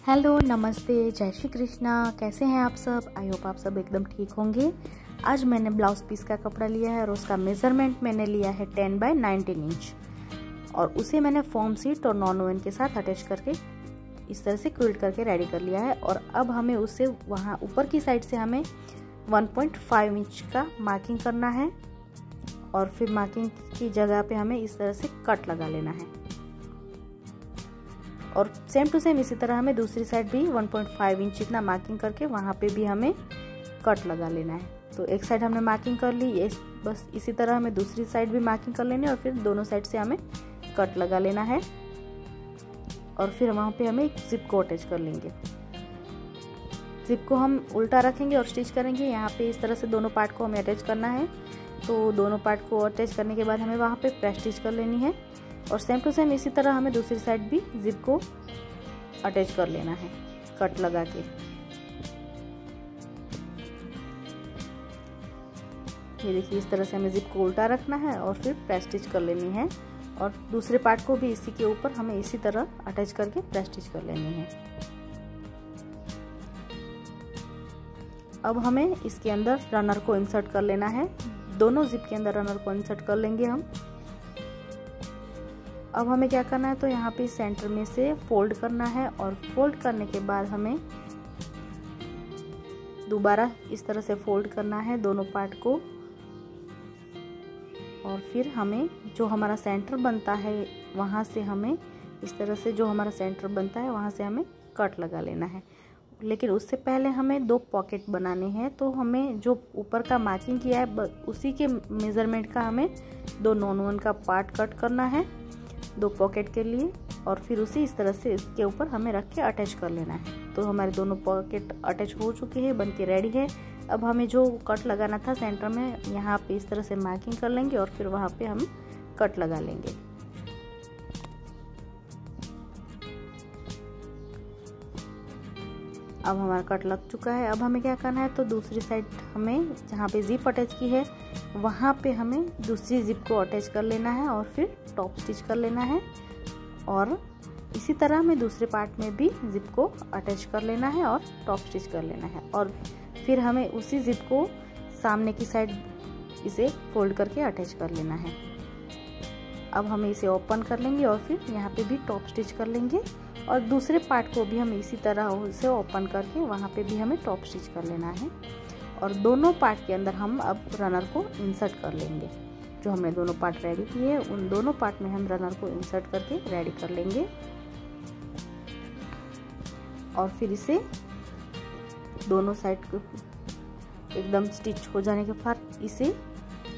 Hello, नमस्ते, जय श्री कृष्णा। कैसे हैं आप सब? आई होप आप सब एकदम ठीक होंगे। आज मैंने ब्लाउज पीस का कपड़ा लिया है और उसका मेज़रमेंट मैंने लिया है 10 बाय 19 इंच और उसे मैंने फॉर्म सीट और नॉन ओवन के साथ अटैच करके इस तरह से क्विल्ट करके रेडी कर लिया है। और अब हमें उसे वहाँ ऊपर की साइड से हमें 1.5 इंच का मार्किंग करना है और फिर मार्किंग की जगह पे हमें इस तरह से कट लगा लेना है और सेम टू सेम इसी तरह हमें दूसरी साइड भी 1.5 इंच इतना मार्किंग करके वहाँ पे भी हमें कट लगा लेना है। तो एक साइड हमने मार्किंग कर ली, ये बस इसी तरह हमें दूसरी साइड भी मार्किंग कर लेनी है और फिर दोनों साइड से हमें कट लगा लेना है और फिर वहाँ पे हमें जिप को अटैच कर लेंगे। जिप को हम उल्टा रखेंगे और स्टिच करेंगे। यहाँ पे इस तरह से दोनों पार्ट को हमें अटैच करना है। तो दोनों पार्ट को अटैच करने के बाद हमें वहाँ पे प्रेस स्टिच कर लेनी है और सेम टू सेम इसी तरह हमें दूसरी साइड भी जिप को अटैच कर लेना है कट लगा के। ये देखिए, इस तरह से हमें जिप को उल्टा रखना है और फिर प्रेस स्टिच कर लेनी है और दूसरे पार्ट को भी इसी के ऊपर हमें इसी तरह अटैच करके प्रेस स्टिच कर लेनी है। अब हमें इसके अंदर रनर को इंसर्ट कर लेना है। दोनों जिप के अंदर रनर को इंसर्ट कर लेंगे हम। अब हमें क्या करना है, तो यहाँ पे सेंटर में से फोल्ड करना है और फोल्ड करने के बाद हमें दोबारा इस तरह से फोल्ड करना है दोनों पार्ट को और फिर हमें जो हमारा सेंटर बनता है वहाँ से हमें इस तरह से जो हमारा सेंटर बनता है वहाँ से हमें कट लगा लेना है। लेकिन उससे पहले हमें 2 पॉकेट बनाने हैं। तो हमें जो ऊपर का मार्किंग किया है उसी के मेज़रमेंट का हमें 2 नॉन ओवन का पार्ट कट करना है 2 पॉकेट के लिए और फिर उसी इस तरह से इसके ऊपर हमें रख के अटैच कर लेना है। तो हमारे दोनों पॉकेट अटैच हो चुके हैं, बन के रेडी है। अब हमें जो कट लगाना था सेंटर में, यहाँ पे इस तरह से मार्किंग कर लेंगे और फिर वहाँ पे हम कट लगा लेंगे। अब हमारा कट लग चुका है। अब हमें क्या करना है, तो दूसरी साइड हमें जहाँ पे जिप अटैच की है वहाँ पे हमें दूसरी जिप को अटैच कर लेना है और फिर टॉप स्टिच कर लेना है और इसी तरह हमें दूसरे पार्ट में भी जिप को अटैच कर लेना है और टॉप स्टिच कर लेना है और फिर हमें उसी जिप को सामने की साइड इसे फोल्ड करके अटैच कर लेना है। अब हमें इसे ओपन कर लेंगे और फिर यहाँ पे भी टॉप स्टिच कर लेंगे और दूसरे पार्ट को भी हमें इसी तरह इसे ओपन करके वहाँ पे भी हमें टॉप स्टिच कर लेना है और दोनों पार्ट के अंदर हम अब रनर को इंसर्ट कर लेंगे। जो हमने दोनों पार्ट रेडी किए हैं उन दोनों पार्ट में हम रनर को इंसर्ट करके रेडी कर लेंगे और फिर इसे दोनों साइड को एकदम स्टिच हो जाने के बाद इसे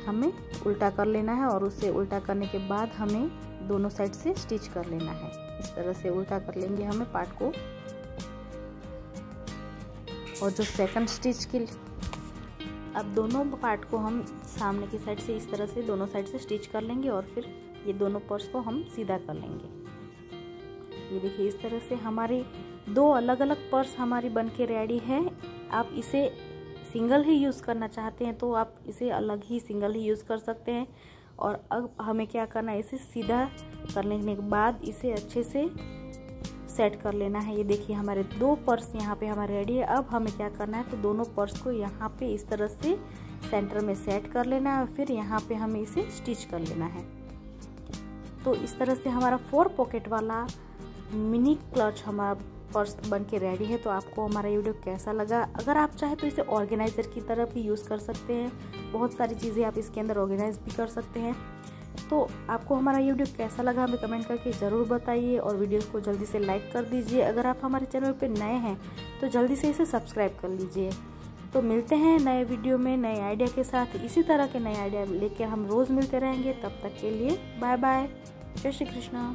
हमें उल्टा कर लेना है और उसे उल्टा करने के बाद हमें दोनों साइड से स्टिच कर लेना है। इस तरह से उल्टा कर लेंगे हमें पार्ट को और जो सेकंड स्टिच के अब दोनों पार्ट को हम सामने की साइड से इस तरह से दोनों साइड से स्टिच कर लेंगे और फिर ये दोनों पर्स को हम सीधा कर लेंगे। ये देखिए, इस तरह से हमारी 2 अलग अलग पर्स हमारी बन के रेडी है। आप इसे सिंगल ही यूज़ करना चाहते हैं तो आप इसे अलग ही सिंगल ही यूज़ कर सकते हैं। और अब हमें क्या करना है, इसे सीधा कर लेने के बाद इसे अच्छे से सेट कर लेना है। ये देखिए, हमारे 2 पर्स यहाँ पे हमारे रेडी है। अब हमें क्या करना है, तो दोनों पर्स को यहाँ पे इस तरह से सेंटर में सेट कर लेना है और फिर यहाँ पे हमें इसे स्टिच कर लेना है। तो इस तरह से हमारा 4 पॉकेट वाला मिनी क्लच हमारा पर्स बन के रेडी है। तो आपको हमारा वीडियो कैसा लगा? अगर आप चाहे तो इसे ऑर्गेनाइज़र की तरह भी यूज़ कर सकते हैं। बहुत सारी चीज़ें आप इसके अंदर ऑर्गेनाइज भी कर सकते हैं। तो आपको हमारा वीडियो कैसा लगा हमें कमेंट करके ज़रूर बताइए और वीडियो को जल्दी से लाइक कर दीजिए। अगर आप हमारे चैनल पे नए हैं तो जल्दी से इसे सब्सक्राइब कर लीजिए। तो मिलते हैं नए वीडियो में नए आइडिया के साथ। इसी तरह के नए आइडिया लेकर हम रोज़ मिलते रहेंगे। तब तक के लिए बाय बाय, जय श्री कृष्णा।